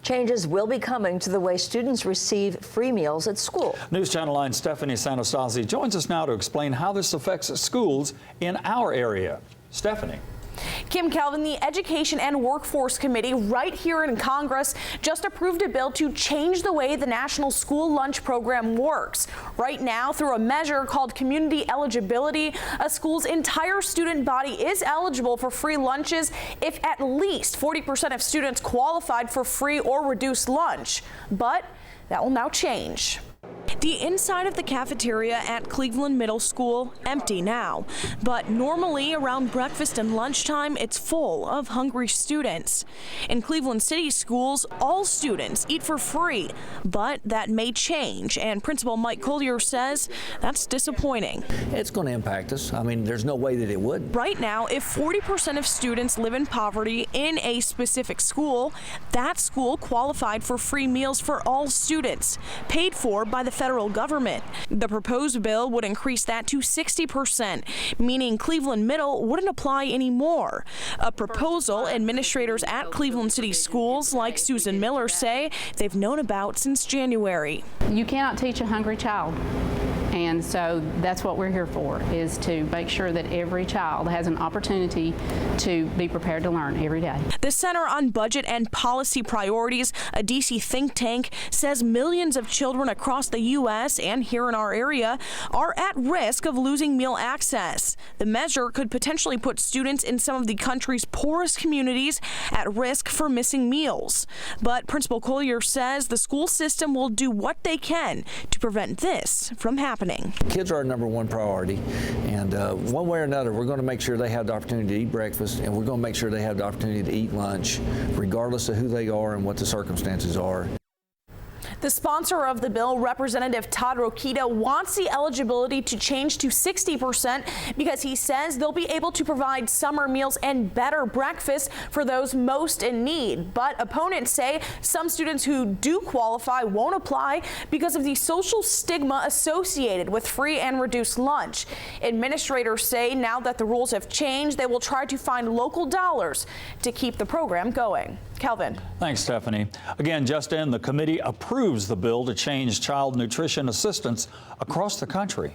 Changes will be coming to the way students receive free meals at school. NewsChannel 9's Stephanie Sanastasi joins us now to explain how this affects schools in our area. Stephanie. Kim, Calvin, the Education and Workforce Committee right here in Congress just approved a bill to change the way the National School Lunch Program works. Right now, through a measure called community eligibility, a school's entire student body is eligible for free lunches if at least 40% of students qualified for free or reduced lunch. But that will now change. The inside of the cafeteria at Cleveland Middle School empty now, but normally around breakfast and lunchtime it's full of hungry students. In Cleveland City schools, all students eat for free, but that may change, and Principal Mike Collier says that's disappointing. It's going to impact us. I mean, there's no way that it would. Right now, if 40% of students live in poverty in a specific school, that school qualified for free meals for all students, paid for by the federal government. The proposed bill would increase that to 60%, meaning Cleveland Middle wouldn't apply anymore. A proposal administrators at Cleveland City schools like Susan Miller say they've known about since January. You cannot teach a hungry child. And so that's what we're here for, is to make sure that every child has an opportunity to be prepared to learn every day. The Center on Budget and Policy Priorities, a D.C. think tank, says millions of children across the U.S. and here in our area are at risk of losing meal access. The measure could potentially put students in some of the country's poorest communities at risk for missing meals. But Principal Collier says the school system will do what they can to prevent this from happening. Kids are our #1 priority, and one way or another, we're going to make sure they have the opportunity to eat breakfast, and we're going to make sure they have the opportunity to eat lunch, regardless of who they are and what the circumstances are. The sponsor of the bill, Representative Todd Rokita, wants the eligibility to change to 60% because he says they'll be able to provide summer meals and better breakfast for those most in need. But opponents say some students who do qualify won't apply because of the social stigma associated with free and reduced lunch. Administrators say now that the rules have changed, they will try to find local dollars to keep the program going. Calvin. Thanks, Stephanie. Again, just in, the committee approves the bill to change child nutrition assistance across the country.